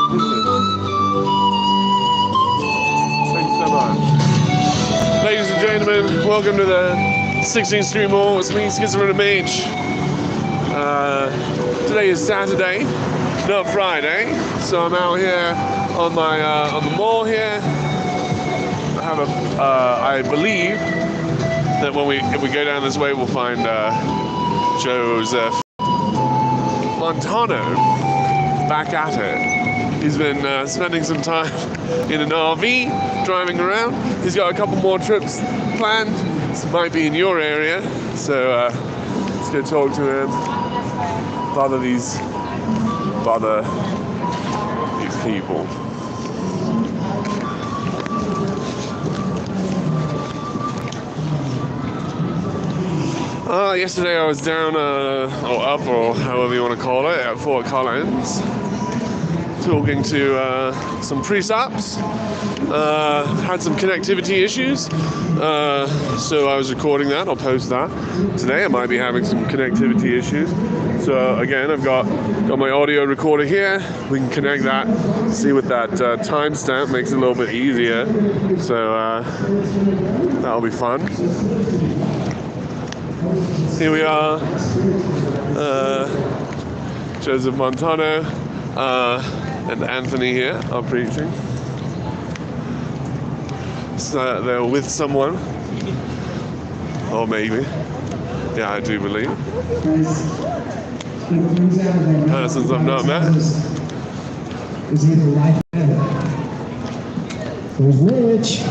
Thank you so much. Ladies and gentlemen, welcome to the 16th Street Mall. It's me, Schizophrenic Mage. Today is Saturday, not Friday, so I'm out here on my on the mall here. I believe that if we go down this way, we'll find Joseph Montano back at it. He's been spending some time in an RV, driving around. He's got a couple more trips planned. This might be in your area, so let's go talk to him. Bother these people. Yesterday I was down, or up, or however you want to call it, at Fort Collins, talking to some priests. Had some connectivity issues, so I was recording that. I'll post that. Today I might be having some connectivity issues. So again, I've got my audio recorder here. We can connect that, see what that timestamp makes it a little bit easier. So that'll be fun. Here we are, Joseph Montano and Anthony here are preaching. So they're with someone, or maybe, yeah, I do believe. Persons I've not met. Is either life or death. There's Rich.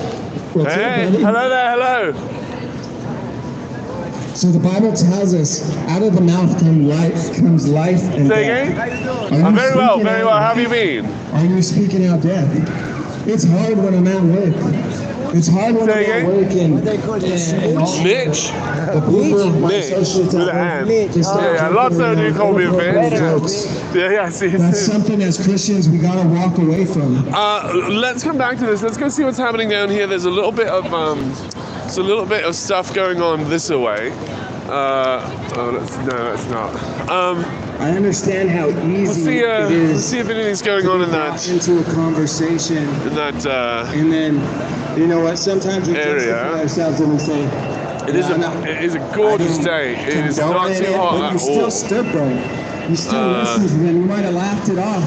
Hey, hello there, hello. So the Bible tells us, out of the mouth comes life and Say death. again? I'm very well, very well. How have you been? Are you speaking out death? It's hard when I'm at work. It's hard when I'm at work and Mitch? the people, my associates With at an work, N. Yeah, lots of you call me a bitch. Yeah, see. That's something as Christians we gotta walk away from. Let's come back to this. Let's go see what's happening down here. There's a little bit of stuff going on this way. That's not. I understand how easy it is. Let's see if anything's going on in that into a conversation. In that And then, you know what? Sometimes we justify ourselves and we say, it is a gorgeous day. It is not too hot at all. You still stood there. You still listened to them. You might have laughed it off,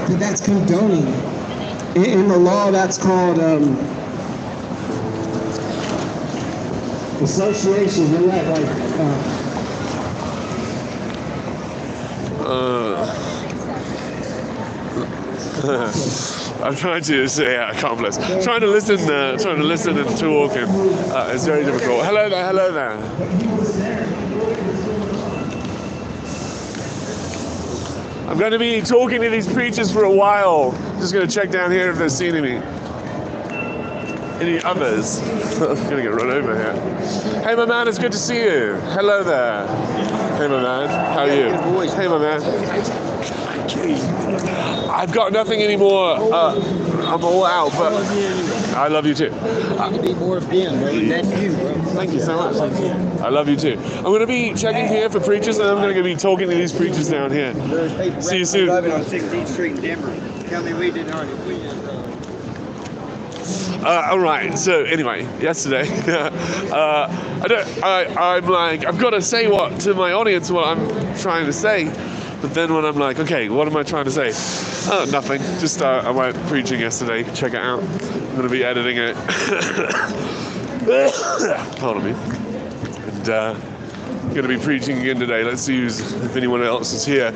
but that's condoning. In the law, that's called association. You're right, I'm trying to say accomplice. Trying to listen and talk, and it's very difficult. Hello there. I'm going to be talking to these preachers for a while. Just going to check down here if they're seeing any others. I'm going to get run over here. Hey, my man, it's good to see you. Hello there. Hey, my man. How are you? Hey, my man. I've got nothing anymore. I'm all out, but I love you too. You be more Ben, bro. That's you, bro. Thank you so much. I love you too. I'm going to be checking here for preachers, and I'm going to be talking to these preachers down here. See you soon. Driving on 16th Street in Denver. Tell me we didn't already. All right. So anyway, yesterday, I've got to say to my audience what I'm trying to say. But then when I'm like, okay, what am I trying to say? Oh, nothing. Just I went preaching yesterday. Check it out. I'm going to be editing it. Pardon me. And I'm going to be preaching again today. Let's see if anyone else is here.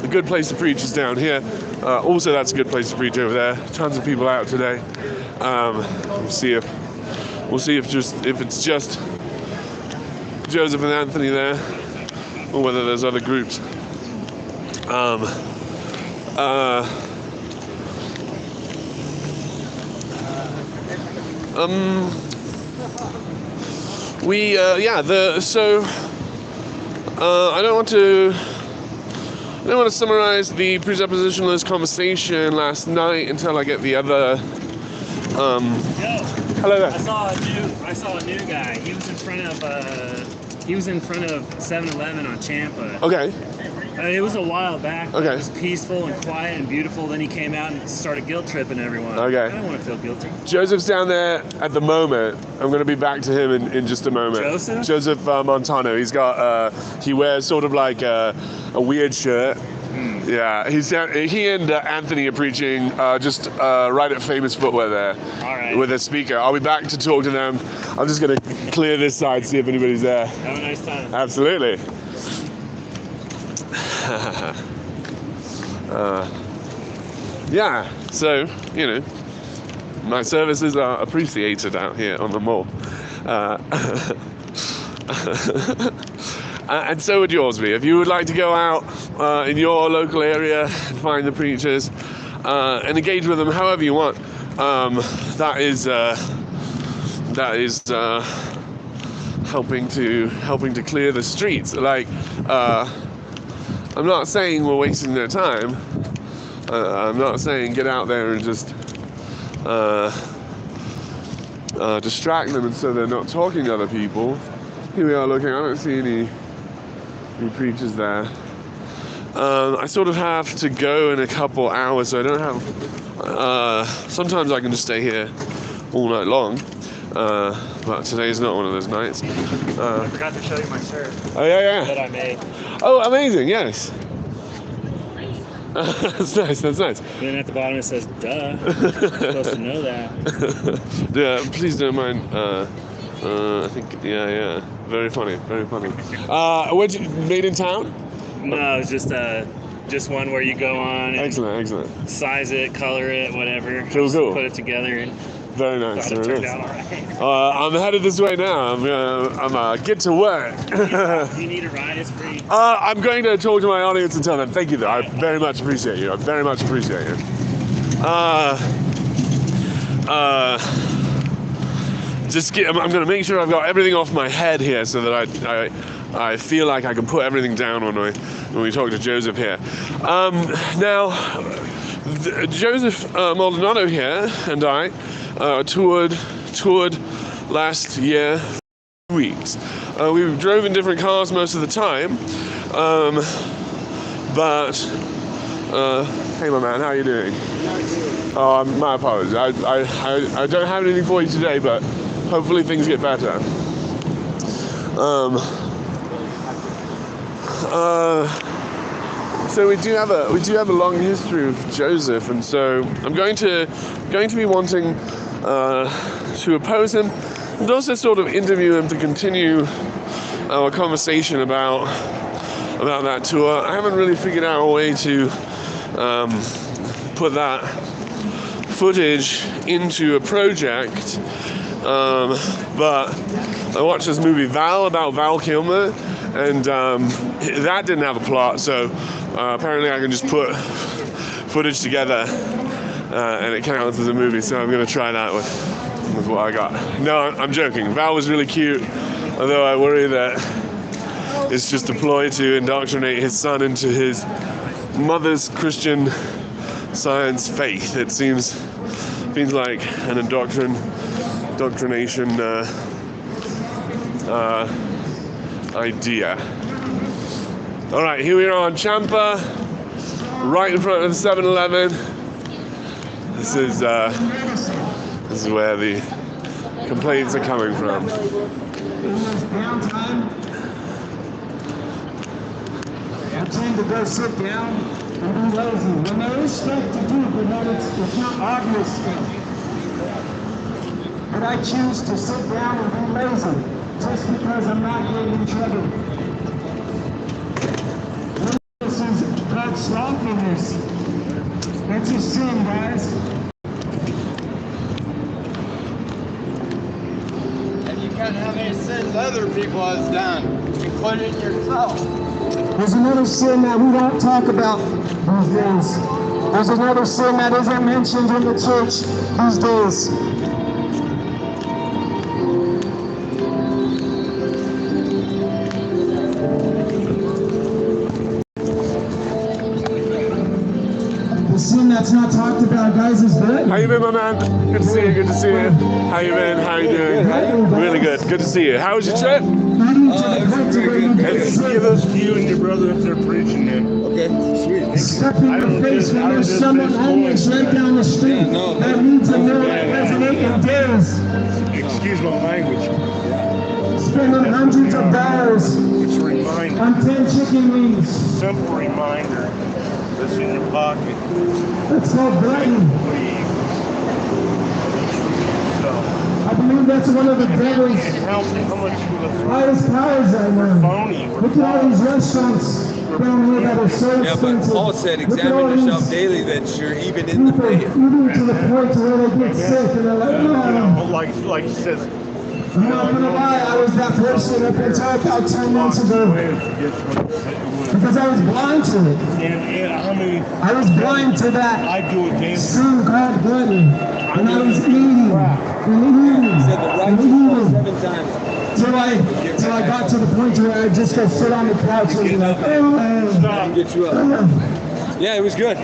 A good place to preach is down here. Also, that's a good place to preach over there. Tons of people out today. We'll see if it's just Joseph and Anthony there, or whether there's other groups. I don't want to summarize the presuppositionalist conversation last night until I get the other. Hello there. I saw a new guy. He was in front of 7-Eleven on Champa. Okay. It was a while back. Okay. It was peaceful and quiet and beautiful. Then he came out and started guilt tripping everyone. Okay. I don't want to feel guilty. Joseph's down there at the moment. I'm going to be back to him in just a moment. Joseph? Joseph Montano. He's got, he wears sort of like a weird shirt. Yeah, he and Anthony are preaching just right at Famous Footwear there. All right. With a speaker. I'll be back to talk to them. I'm just going to clear this side, see if anybody's there. Have a nice time. Absolutely. Yeah, so, you know, my services are appreciated out here on the mall. And so would yours be. If you would like to go out in your local area and find the preachers and engage with them however you want, that is helping to clear the streets. Like, I'm not saying we're wasting their time. I'm not saying get out there and just distract them and so they're not talking to other people. Here we are looking. I don't see any preachers there. I sort of have to go in a couple hours, so I don't have... sometimes I can just stay here all night long. But today's not one of those nights. I forgot to show you my shirt Oh, yeah. that I made. Oh, amazing, yes. That's nice. And then at the bottom it says, duh. You're supposed to know that. Yeah, please don't mind. I think, yeah. Very funny. Made in town? No, it's just one where you go on and Excellent. size it, color it, whatever. Cool. Put it together and Very nice. thought it Very turned out nice. all right. I'm headed this way now. I'm get to work. You need a ride, it's free. I'm going to talk to my audience and tell them thank you, though. I very much appreciate you. I'm going to make sure I've got everything off my head here so that I feel like I can put everything down when we talk to Joseph here. Now, Joseph Maldonado here and I toured last year for 2 weeks. We drove in different cars most of the time, but hey, my man, how are you doing? Oh, my apologies. I don't have anything for you today, but hopefully things get better. So we do have a long history of Joseph, and so I'm going to be wanting to oppose him and also sort of interview him to continue our conversation about that tour. I haven't really figured out a way to put that footage into a project, but I watched this movie Val about Val Kilmer, and that didn't have a plot, so apparently I can just put footage together and it counts as a movie, so I'm going to try that with what I got. No, I'm joking. Val was really cute, although I worry that it's just a ploy to indoctrinate his son into his mother's Christian Science faith. It seems like an indoctrination idea. All right, here we are on Champa, right in front of the 7-Eleven. This is where the complaints are coming from. I tend to go sit down and be lazy. When there is stuff to do, but it's not obvious stuff. But I choose to sit down and be lazy just because I'm not getting in trouble. This is called slothfulness. That's a sin, guys. And you can't have any sins other people has done, including yourself. There's another sin that we don't talk about these days. There's another sin that isn't mentioned in the church these days. The sin that's not not talked about, guys, is good. How you been, my man? Good to see you. Good to see you. How you been? How you doing? Really good. Good to see you. How was your trip? Give us you and your brother up there preaching, man. Okay, sweet. Step in the face when there's someone homeless right down the street that needs a meal that resonate in days. Excuse my language. Spending hundreds of dollars It's a reminder, on 10 chicken wings. simple reminder that's in your pocket. That's called gluttony. Please. So, I believe that's one of the devil's how much you look highest powers right now. phony. Look at all these restaurants down here that are so Yeah, but expensive. Paul said, Look at all examine yourself these daily that you're even in the people faith. eating to the point to where they get sick and they're like, You no. know, like he says, I'm not gonna lie, I was that person up until about 10 months ago because I was blind to it. and how many I was blind to that I do it daily. sin called gluttony. And I was eating and eating Said the and righteous fall eating 7 times. till I got to the point where I just go sit on the couch and be like, And get you up. Yeah, it was good.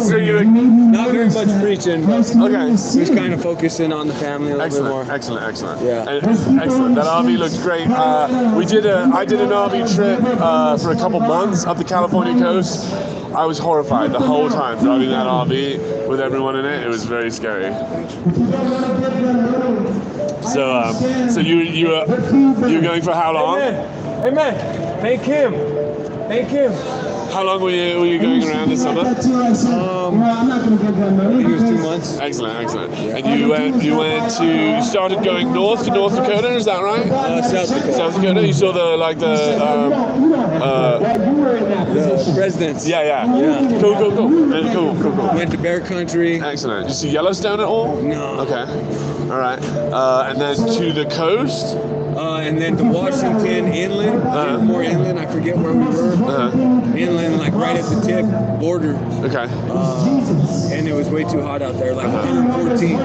So you Not very much preaching, but okay? just kind of focusing on the family a little bit more. Excellent, excellent, excellent. Yeah. Excellent. That RV looks great. I did an RV trip for a couple months up the California coast. I was horrified the whole time driving that RV with everyone in it. It was very scary. So you're going for how long? Amen. Thank him. Thank him. How long were you going around this summer? I'm not gonna get that money. I think it was 2 months. Excellent, excellent. And you started going north to North Dakota, is that right? South Dakota. South Dakota. You saw the The presidents. yeah. Yeah. Cool. Went to Bear Country. Excellent. Did you see Yellowstone at all? No. Okay. All right. And then to the coast. And then to Washington, inland. More inland. I forget where we were. Inland, like right at the tip, border. Okay. And it was way too hot out there, like 114.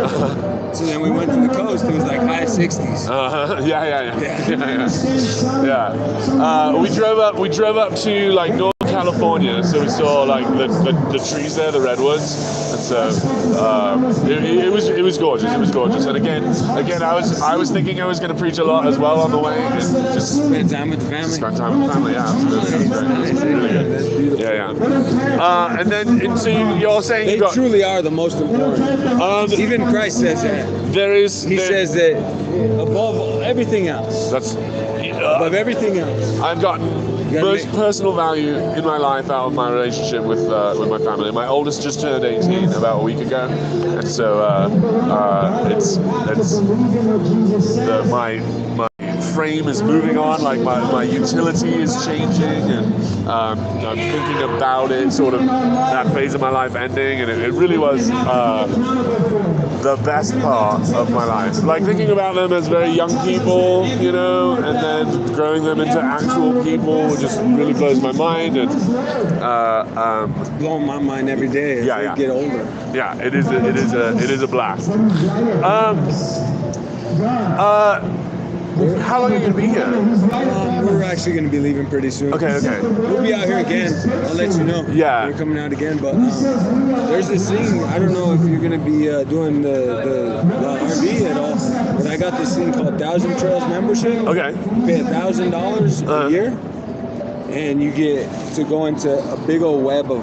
So then we went to the coast. It was like high 60s. Yeah. We drove up to like North California, so we saw like the trees there, the redwoods, and so it was gorgeous. It was gorgeous. And again, I was thinking I was going to preach a lot as well on the way, and just Spend time with the family. spend time with family. Yeah, absolutely. It was great. It was really good. That's beautiful. Yeah. And so you're saying They you got truly are the most important. Even Christ says that. He says that above everything else, above everything else. I've gotten most personal value in my life out of my relationship with my family. My oldest just turned 18 about a week ago, and so my frame is moving on, like my utility is changing, and I'm thinking about it, sort of that phase of my life ending, and it really was the best part of my life. Like thinking about them as very young people, you know, and then growing them into actual people just really blows my mind. And It's blowing my mind every day as I get older. yeah, it is a blast. How long are you gonna be here? We're actually going to be leaving pretty soon. Okay. We'll be out here again. I'll let you know. Yeah. We're coming out again, but there's this thing. I don't know if you're going to be doing the RV at all, but I got this thing called 1,000 Trails membership. Okay. You pay $1,000 a year, and you get to go into a big old web of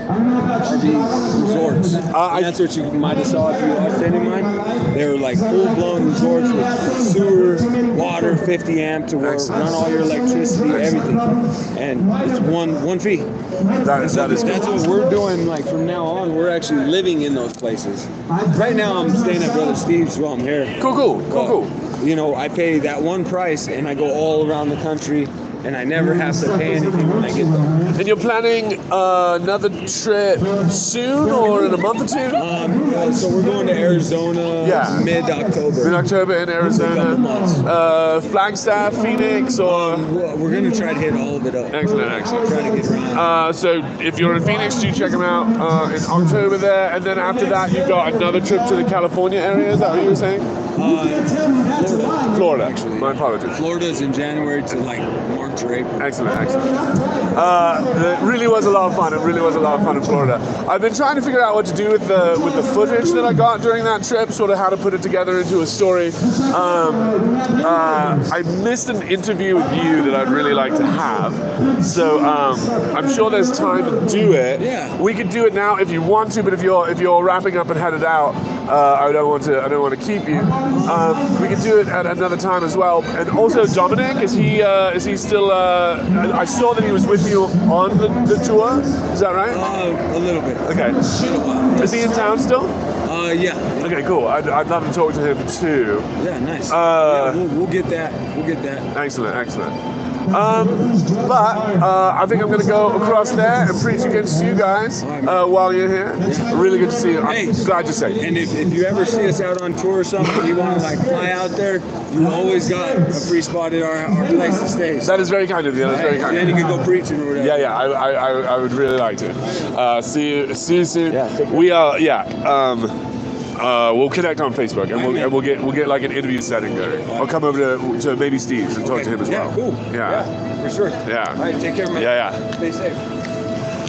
RV resorts. And that's what you might have saw if you watched any of mine. They were like full-blown resorts with sewer, water, 50 amp to work, run all your electricity, everything, and it's one fee. That is That's what we're doing. Like from now on, we're actually living in those places. Right now, I'm staying at Brother Steve's while I'm here. cool. You know, I pay that one price, and I go all around the country. And I never have to pay anything when I get there. And you're planning another trip soon, or in a month or two? So we're going to Arizona mid-October. Mid-October in Arizona. Flagstaff, Phoenix, or? We're going to try to hit all of it up. Excellent. Try to get around. So if you're in Phoenix, do check them out in October there. And then after that, you've got another trip to the California area. Is that what you were saying? Florida. Actually, My apologies. Florida's in January to like March or April. Excellent. It really was a lot of fun. It really was a lot of fun in Florida. I've been trying to figure out what to do with the footage that I got during that trip, sort of how to put it together into a story. I missed an interview with you that I'd really like to have, so I'm sure there's time to do it. Yeah. We could do it now if you want to, but if you're wrapping up and headed out, I don't want to keep you. We could do it at another time as well. And also, Dominic, is he still? I saw that he was with you on the tour. Is that right? A little bit. Okay. Been a while. Is he in town still? Yeah. Okay, cool. I'd love to talk to him too. Yeah, nice. Yeah, we'll get that. Excellent. But I think I'm going to go across there and preach against you guys while you're here. Really good to see you. I'm glad to say. And if you ever see us out on tour or something, you want to like fly out there, you always got a free spot at our place to stay. That is very kind of you. That's very kind. Then you can go preaching or whatever. Yeah. I would really like to. See you soon. Yeah, take care. We are. We'll connect on Facebook and we'll get like an interview setting going. I'll come over to maybe Steve's and talk to him as well. Yeah, cool. Yeah, for sure. Yeah. All right, take care, man. Yeah. Stay safe.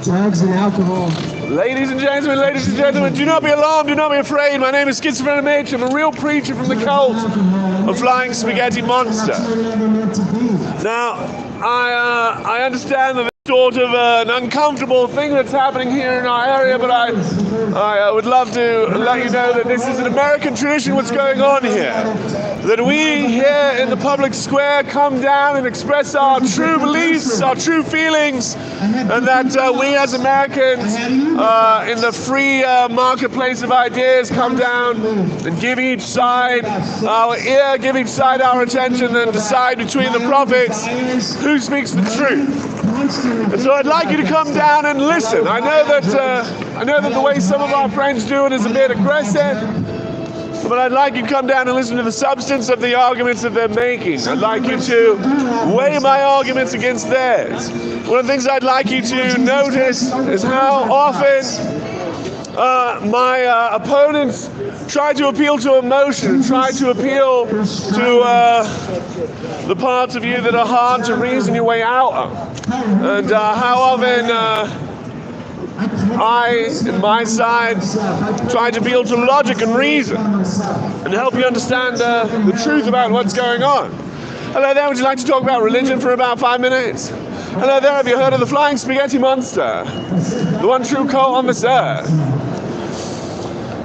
Drugs and alcohol. Ladies and gentlemen, do not be alarmed, do not be afraid. My name is Schizophrenic Mitch. I'm a real preacher from the cult of Flying Spaghetti Monster. Now, I understand that it's sort of an uncomfortable thing that's happening here in our area, but I would love to let you know that this is an American tradition, what's going on here. That we here in the public square come down and express our true beliefs, our true feelings, and that we as Americans in the free marketplace of ideas come down and give each side our ear, give each side our attention, and decide between the prophets who speaks the truth. And so I'd like you to come down and listen. I know that the way some of our friends do it is a bit aggressive, but I'd like you to come down and listen to the substance of the arguments that they're making. I'd like you to weigh my arguments against theirs. One of the things I'd like you to notice is how often my opponents try to appeal to emotion, try to appeal to the parts of you that are hard to reason your way out of. And how often I, in my side, try to appeal to logic and reason and help you understand the truth about what's going on. Hello there, would you like to talk about religion for about 5 minutes? Hello there, have you heard of the Flying Spaghetti Monster? The one true cult on this earth.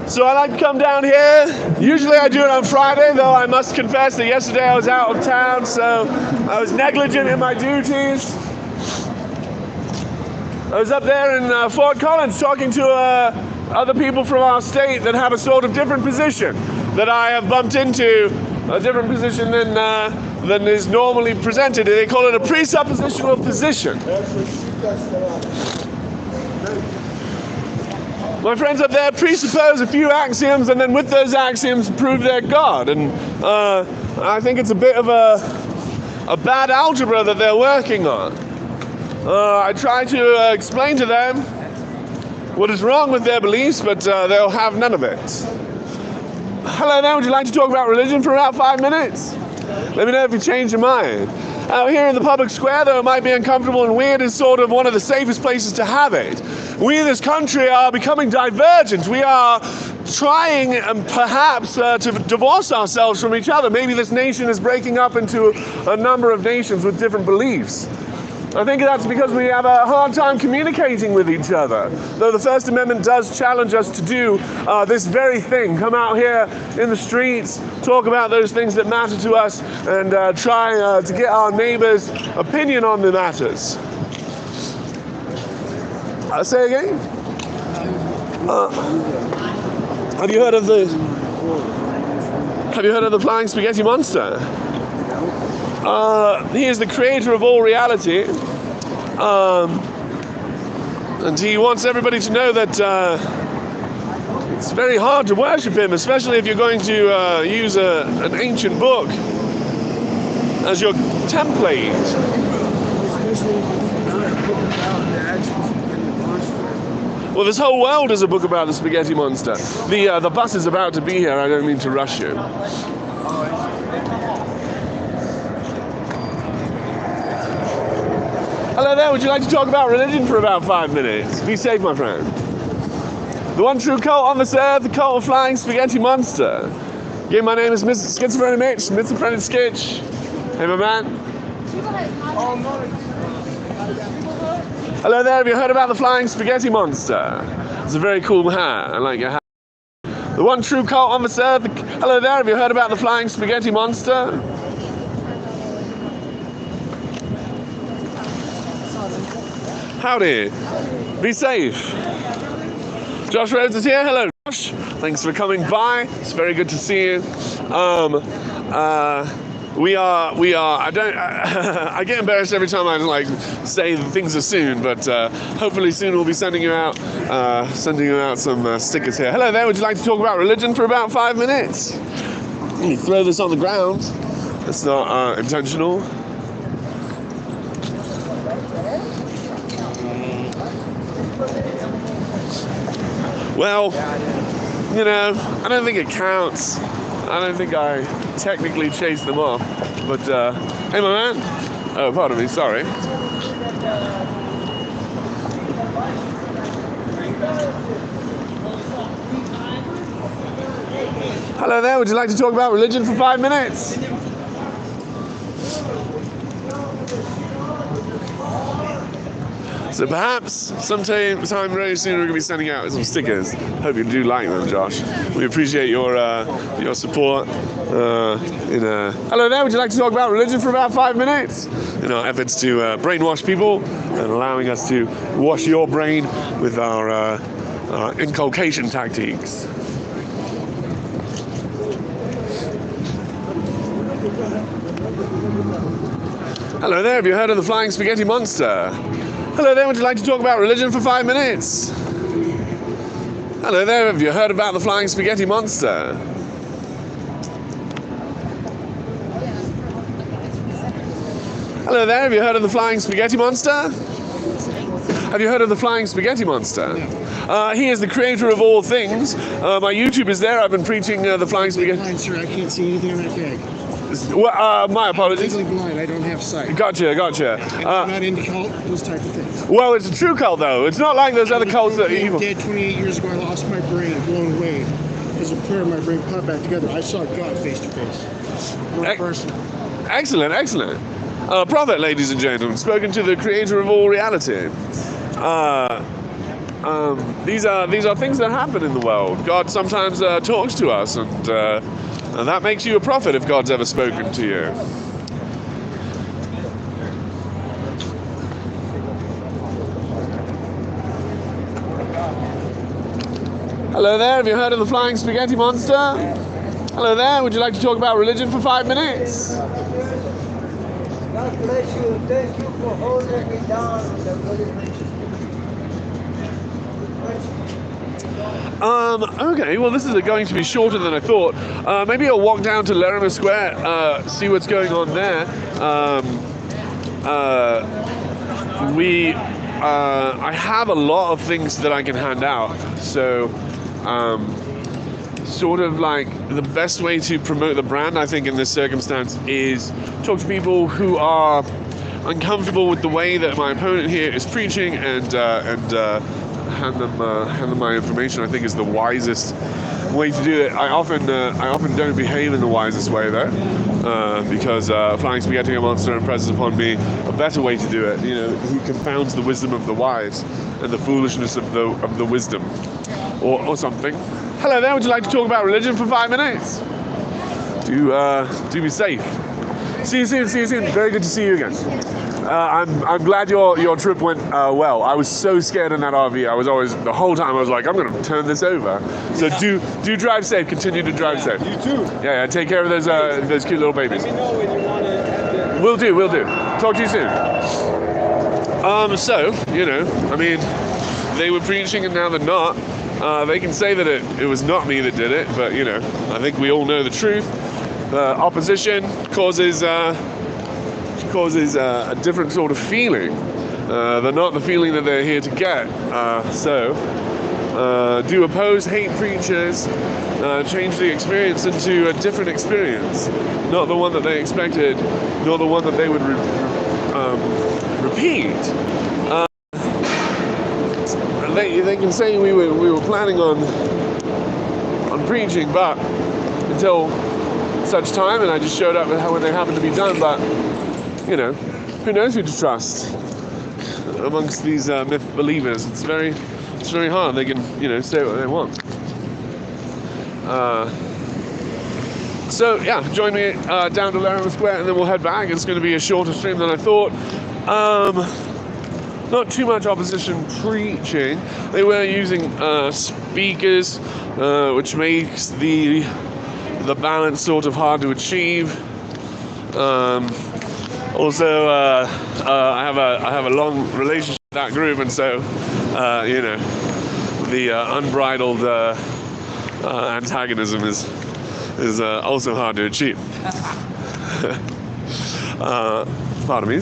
So I like to come down here. Usually I do it on Friday, though I must confess that yesterday I was out of town, so I was negligent in my duties. I was up there in Fort Collins talking to other people from our state that have a sort of different position that I have bumped into, a different position than is normally presented. They call it a presuppositional position. My friends up there presuppose a few axioms and then with those axioms prove their God. And I think it's a bit of a bad algebra that they're working on. I try to explain to them what is wrong with their beliefs, but they'll have none of it. Hello there, would you like to talk about religion for about 5 minutes? Let me know if you change your mind. Out here in the public square, though it might be uncomfortable and weird, is sort of one of the safest places to have it. We in this country are becoming divergent. We are trying perhaps to divorce ourselves from each other. Maybe this nation is breaking up into a number of nations with different beliefs. I think that's because we have a hard time communicating with each other. Though the First Amendment does challenge us to do this very thing. Come out here in the streets, talk about those things that matter to us, and try to get our neighbors' opinion on the matters. Say again? Have you heard of the Flying Spaghetti Monster? He is the creator of all reality, and he wants everybody to know that it's very hard to worship him, especially if you're going to use an ancient book as your template. Well, this whole world is a book about the spaghetti monster. The bus is about to be here. I don't mean to rush you. Hello there. Would you like to talk about religion for about 5 minutes? Be safe, my friend. The one true cult on this earth, the cult of flying spaghetti monster. Yeah, my name is Mr. Schizophrenic Mitch, Schizophrenic Skitch. Hey, my man. Hello there, have you heard about the flying spaghetti monster? It's a very cool hat. I like your hat. The one true cult on this earth. Hello there, have you heard about the flying spaghetti monster? Howdy. Be safe. Josh Rhodes is here. Hello, Josh. Thanks for coming by. It's very good to see you. We are. I get embarrassed every time I say things are soon, but hopefully soon we'll be sending you out some stickers here. Hello there. Would you like to talk about religion for about 5 minutes? You throw this on the ground. That's not intentional. Well, I don't think it counts. I don't think I technically chased them off. But, hey, my man. Oh, pardon me, sorry. Hello there, would you like to talk about religion for 5 minutes? So perhaps sometime very soon we're going to be sending out some stickers. Hope you do like them, Josh. We appreciate your support. Hello there, would you like to talk about religion for about 5 minutes? In our efforts to brainwash people and allowing us to wash your brain with our inculcation tactics. Hello there, have you heard of the flying spaghetti monster? Hello there, would you like to talk about religion for 5 minutes? Hello there, have you heard about the flying spaghetti monster? Hello there, have you heard of the flying spaghetti monster? Have you heard of the flying spaghetti monster? He is the creator of all things. My YouTube is there. I've been preaching the flying spaghetti. Blind, sir. I can't see anything on that bag. Well, my apologies. I'm legally blind. I don't have sight. Gotcha. And I'm not into cult, those type of things. Well, it's a true cult, though. It's not like those other cults that are evil. Dead 28 years ago. I lost my brain, blown away. Because of prayer, my brain popped back together. I saw God face to face. One person. Excellent. Prophet, ladies and gentlemen, spoken to the creator of all reality. These are things that happen in the world. God sometimes talks to us, and that makes you a prophet if God's ever spoken to you. Hello there, have you heard of the flying spaghetti monster? Hello there, would you like to talk about religion for 5 minutes? God bless you. Thank you for holding me down. Okay, well this is going to be shorter than I thought. Maybe I'll walk down to Larimer Square, see what's going on there. I have a lot of things that I can hand out, so sort of like the best way to promote the brand, I think, in this circumstance is talk to people who are uncomfortable with the way that my opponent here is preaching, and hand them my information. I think is the wisest way to do it. I often don't behave in the wisest way though, because flying spaghetti monster impresses upon me a better way to do it. He confounds the wisdom of the wise and the foolishness of the wisdom, or something. Hello there. Would you like to talk about religion for 5 minutes? Do be safe. See you soon. Very good to see you again. I'm glad your trip went well. I was so scared in that RV. I was always, the whole time I was like, I'm going to turn this over. So do drive safe. Continue to drive safe. You too. Yeah. Take care of those cute little babies. Let me know when you want to have the... Will do. Talk to you soon. They were preaching and now they're not. They can say that it was not me that did it, but I think we all know the truth. Opposition causes a different sort of feeling. They're not the feeling that they're here to get. So do oppose hate preachers, change the experience into a different experience, not the one that they expected, nor the one that they would repeat. They can say we were planning on preaching, but until such time, and I just showed up when they happened to be done. But you know, who knows who to trust amongst these myth believers? It's very hard. They can say what they want. So yeah, join me down to Laramie Square, and then we'll head back. It's going to be a shorter stream than I thought. Not too much opposition preaching. They were using speakers, which makes the balance sort of hard to achieve. Also, I have a long relationship with that group, and so the unbridled antagonism is also hard to achieve. Pardon me.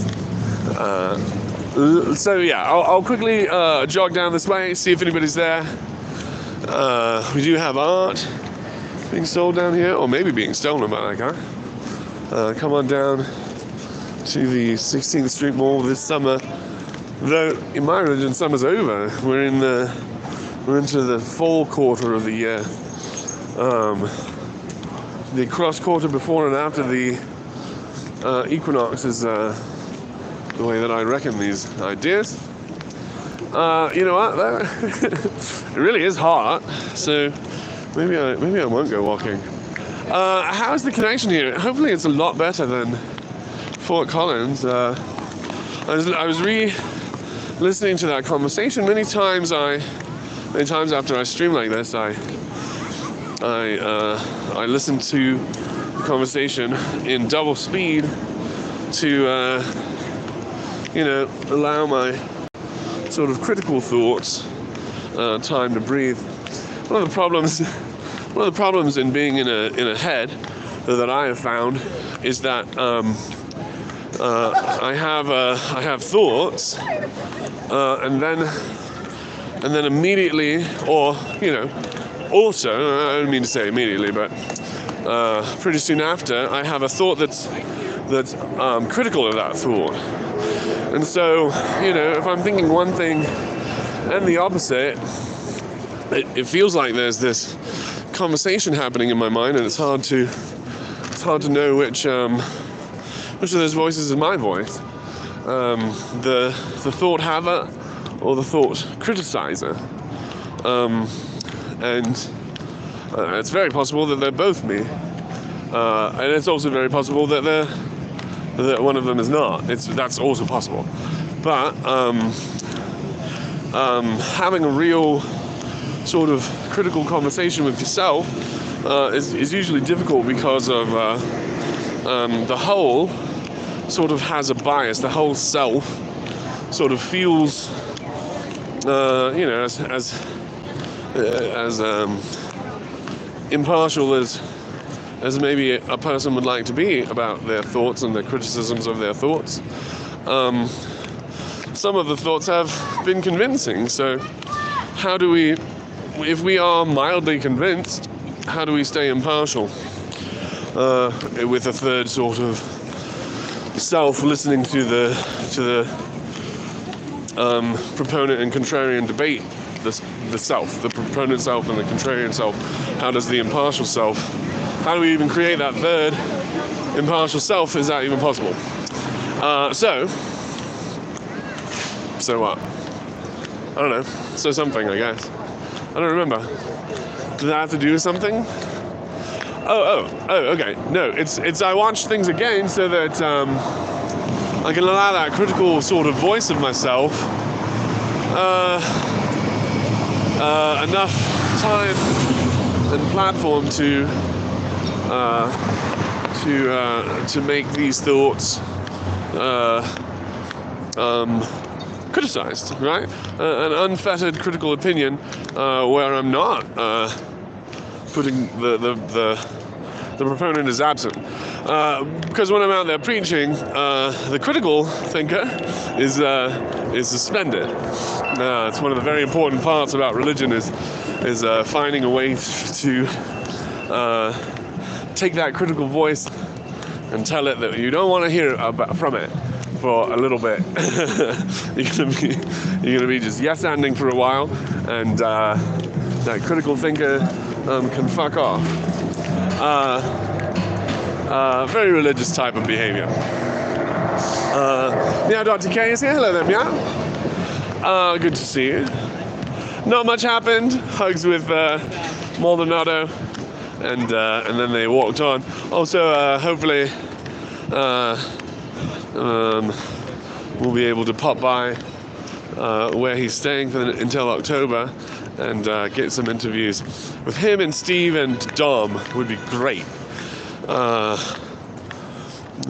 So yeah, I'll quickly jog down this way, see if anybody's there. We do have art being sold down here, or maybe being stolen by that guy. Come on down to the 16th Street Mall this summer. Though in my religion, summer's over. We're into the fall quarter of the year. The cross quarter before and after the equinox is the way that I reckon these ideas. You know what? It really is hot. So maybe I won't go walking. How's the connection here? Hopefully it's a lot better than Fort Collins. I was listening to that conversation many times after I stream like this. I listen to the conversation in double speed to allow my sort of critical thoughts time to breathe. One of the problems in being in a head that I have found is that I have thoughts, and then immediately, or also, I don't mean to say immediately, but pretty soon after, I have a thought that's critical of that thought. And so, if I'm thinking one thing and the opposite, it feels like there's this conversation happening in my mind, and it's hard to know which of those voices is my voice, the thought haver or the thought criticizer, and it's very possible that they're both me, and it's also very possible that one of them is not. That's also possible, but having a real sort of critical conversation with yourself is usually difficult because of the whole sort of has a bias. The whole self sort of feels as impartial as maybe a person would like to be about their thoughts and their criticisms of their thoughts. Some of the thoughts have been convincing, so how do we, if we are mildly convinced, how do we stay impartial with a third sort of self listening to the proponent and contrarian debate? The self, the proponent self and the contrarian self. How does the impartial self, how do we even create that third impartial self? Is that even possible? So what? I don't know. So something, I guess. I don't remember. Does that have to do with something? Oh, okay. No, it's I watch things again so that I can allow that critical sort of voice of myself enough time and platform to make these thoughts criticized, right? An unfettered critical opinion where I'm not putting the the proponent is absent. Because when I'm out there preaching, the critical thinker is suspended. It's one of the very important parts about religion is finding a way to take that critical voice and tell it that you don't want to hear from it for a little bit. You're gonna be just yes-anding for a while, and that critical thinker can fuck off. Very religious type of behavior. Meow Dr. K is here. Hello there, Meow. Good to see you. Not much happened. Hugs with Maldonado, and then they walked on. Also, hopefully, we'll be able to pop by where he's staying until October and get some interviews with him and Steve and Dom. Would be great.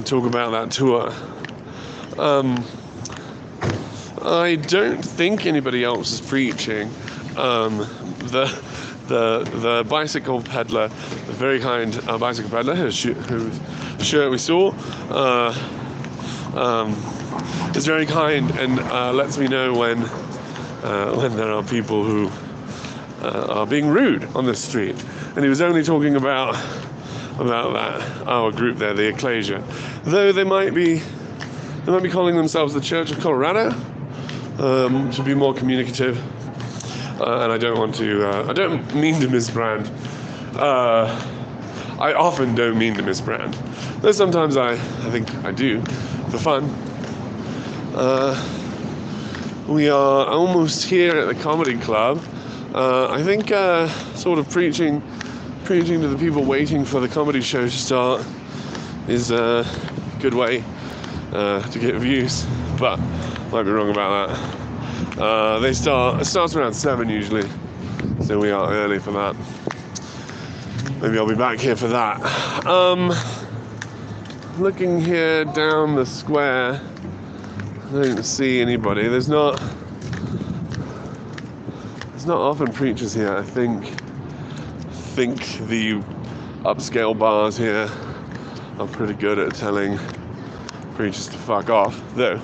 Talk about that tour. I don't think anybody else is preaching. The bicycle peddler, the very kind bicycle peddler, whose shirt we saw, is very kind and lets me know when there are people who are being rude on the street. And he was only talking about that our group there, the Ecclesia, though they might be calling themselves the Church of Colorado, to be more communicative. And I don't mean to misbrand. I often don't mean to misbrand, though sometimes I think I do, for fun. We are almost here at the comedy club. I think sort of preaching to the people waiting for the comedy show to start is a good way to get views, but might be wrong about that. It starts around 7 usually, so we are early for that. Maybe I'll be back here for that. Looking here down the square, I don't see anybody. There's not often preachers here. I think the upscale bars here are pretty good at telling preachers to fuck off, though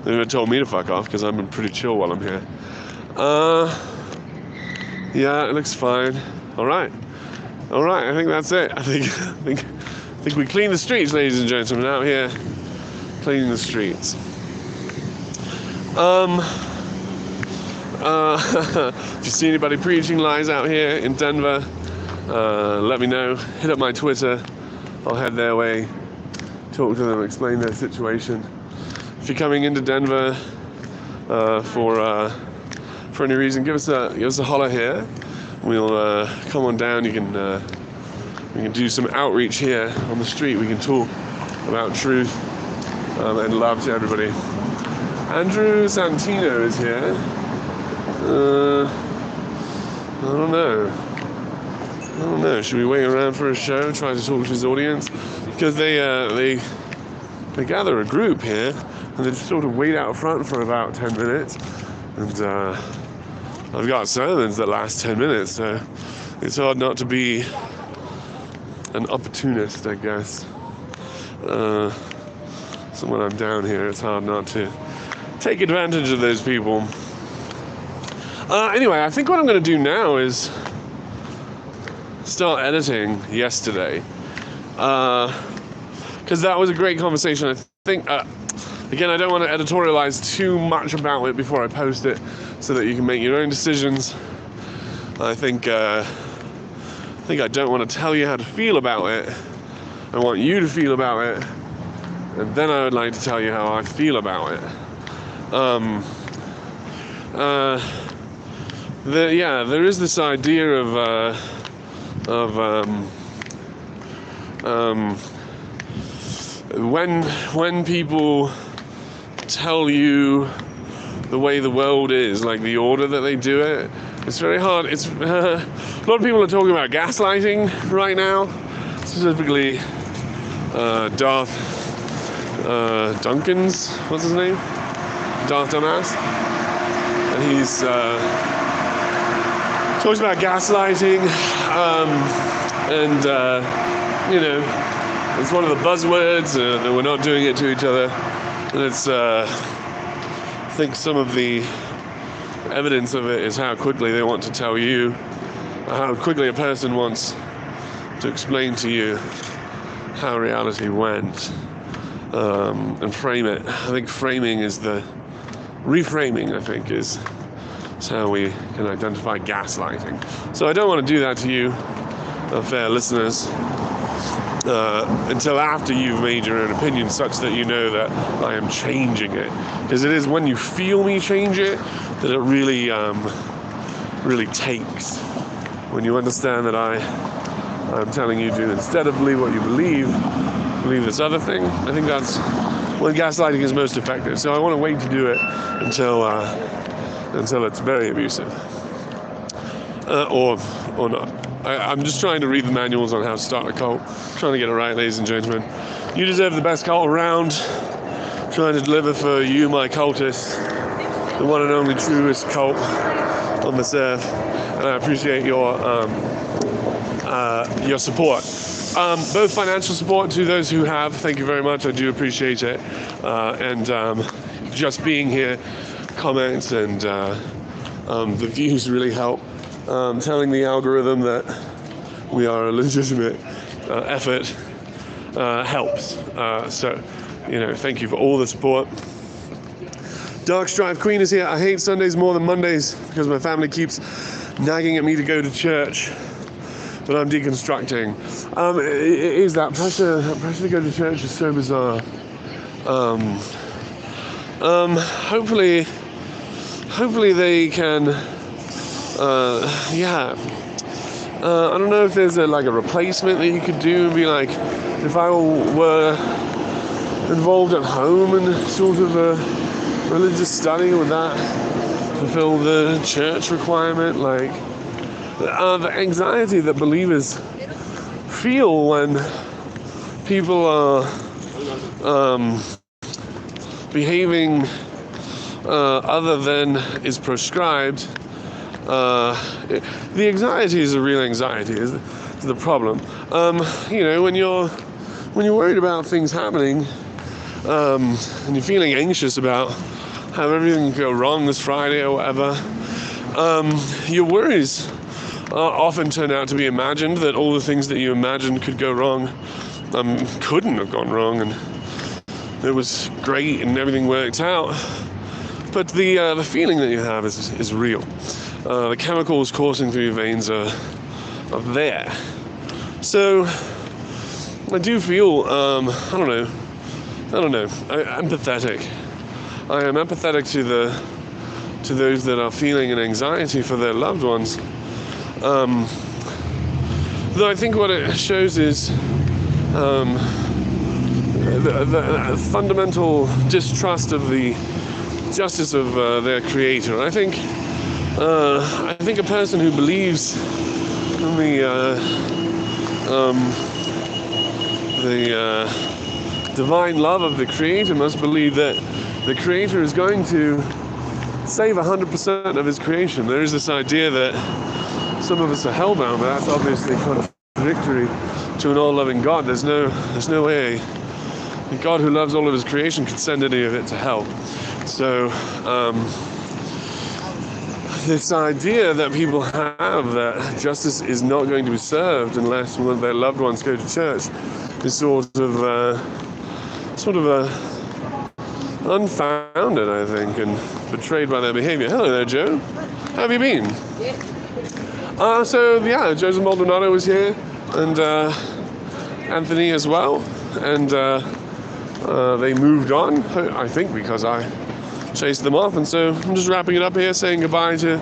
they never told me to fuck off because I've been pretty chill while I'm here. Yeah, it looks fine. All right. I think that's it. I think we clean the streets, ladies and gentlemen, out here cleaning the streets. If you see anybody preaching lies out here in Denver, let me know. Hit up my Twitter. I'll head their way, talk to them, explain their situation. If you're coming into Denver for any reason, give us a holler here. We'll come on down. We can do some outreach here on the street. We can talk about truth and love to everybody. Andrew Santino is here. I don't know. Should we wait around for a show, try to talk to his audience? Because they gather a group here, and they just sort of wait out front for about 10 minutes. And I've got sermons that last 10 minutes, so it's hard not to be an opportunist, I guess. So when I'm down here, it's hard not to take advantage of those people. Anyway, I think what I'm going to do now is start editing yesterday. Because that was a great conversation. I think, again, I don't want to editorialize too much about it before I post it so that you can make your own decisions. I think I don't want to tell you how to feel about it. I want you to feel about it. And then I would like to tell you how I feel about it. There is this idea of when people tell you the way the world is, like the order that they do it, it's very hard. It's a lot of people are talking about gaslighting right now, specifically Darth Duncan's, what's his name? Darth Dumbass. And he's talks about gaslighting and it's one of the buzzwords, that we're not doing it to each other. And it's, I think some of the evidence of it is how quickly they want to tell you, how quickly a person wants to explain to you how reality went, and frame it. I think reframing, I think, is how we can identify gaslighting. So I don't want to do that to you, fair listeners, until after you've made your own opinion such that you know that I am changing it. Because it is when you feel me change it that it really, really takes. When you understand that I'm telling you to, instead of believe what you believe this other thing, I think that's when gaslighting is most effective. So I want to wait to do it until it's very abusive. Or not. I'm just trying to read the manuals on how to start a cult. Trying to get it right, ladies and gentlemen. You deserve the best cult around. Trying to deliver for you, my cultists, the one and only truest cult on this earth. And I appreciate your support. Both financial support to those who have. Thank you very much. I do appreciate it. And just being here, comments and the views really help. Telling the algorithm that we are a legitimate effort helps. So, thank you for all the support. Dark Strife Queen is here. I hate Sundays more than Mondays because my family keeps nagging at me to go to church, but I'm deconstructing. Is that pressure to go to church is so bizarre. Hopefully they can. I don't know if there's a replacement that you could do and be like, if I were involved at home in sort of a religious study, would that fulfill the church requirement? The anxiety that believers feel when people are behaving other than is prescribed. The anxiety is a real anxiety, is the problem. When you're worried about things happening, and you're feeling anxious about how everything could go wrong this Friday or whatever, your worries often turn out to be imagined, that all the things that you imagined could go wrong couldn't have gone wrong, and it was great and everything worked out. But the feeling that you have is real. The chemicals coursing through your veins are there. So I do feel, I'm empathetic. I am empathetic to those that are feeling an anxiety for their loved ones. Though I think what it shows is the fundamental distrust of the justice of their creator. I think a person who believes in the divine love of the creator must believe that the creator is going to save 100% of his creation. There is this idea that some of us are hellbound, but that's obviously contradictory to an all-loving God. There's no way a God who loves all of his creation could send any of it to hell. So this idea that people have that justice is not going to be served unless one of their loved ones go to church is sort of unfounded, I think, and betrayed by their behavior. Hello there, Joe. How have you been? Joseph Maldonado was here, and Anthony as well, and they moved on, I think, because I chased them off, and so I'm just wrapping it up here, saying goodbye to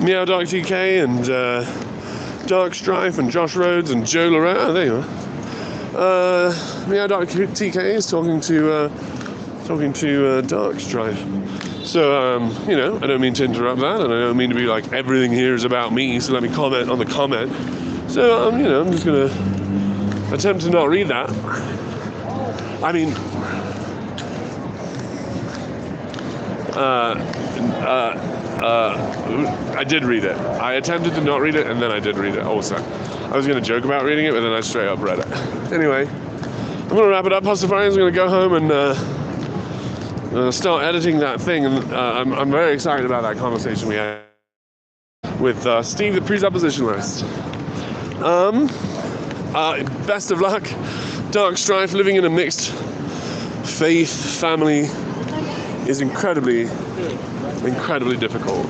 Meow Dog TK and Dark Strife and Josh Rhodes and Joe Lorette. Oh, there you are. Meow Dog TK is talking to Dark Strife. So, I don't mean to interrupt that, and I don't mean to be like, everything here is about me, so let me comment on the comment. So, I'm just going to attempt to not read that. I mean, I did read it. I attempted to not read it, and then I did read it also. I was going to joke about reading it, but then I straight up read it. Anyway, I'm going to wrap it up. Pastafarian's going to go home and start editing that thing, and I'm very excited about that conversation we had with Steve, the presuppositionalist. Best of luck. Dark strife, living in a mixed faith family is incredibly difficult.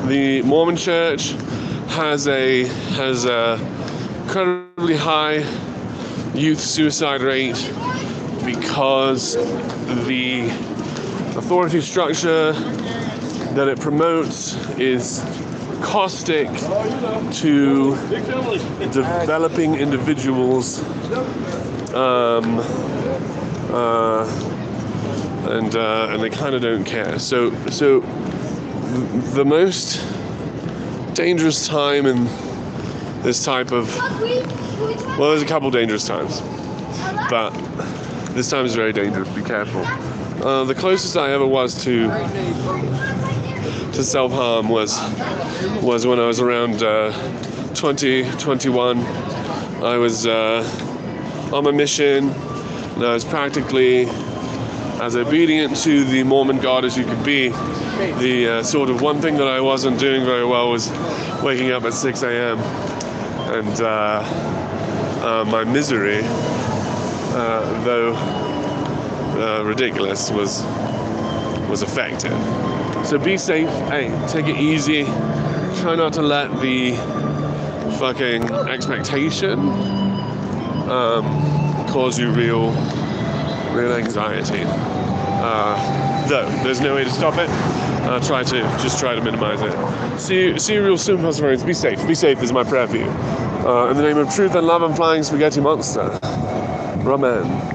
The Mormon Church has a incredibly high youth suicide rate because the authority structure that it promotes is caustic to developing individuals, and they kind of don't care. So the most dangerous time in this type of, well, there's a couple dangerous times, but this time is very dangerous. Be careful. The closest I ever was to self-harm was when I was around 20, 21. I was on my mission, and I was practically as obedient to the Mormon God as you could be. The sort of one thing that I wasn't doing very well was waking up at 6 a.m. and my misery, though ridiculous, was affected. So be safe. Hey, take it easy. Try not to let the fucking expectation cause you real anxiety. Though there's no way to stop it. Try to minimize it. See you real soon, Pastafarians. Be safe. Be safe is my prayer for you. In the name of truth and love and flying spaghetti monster. Amen.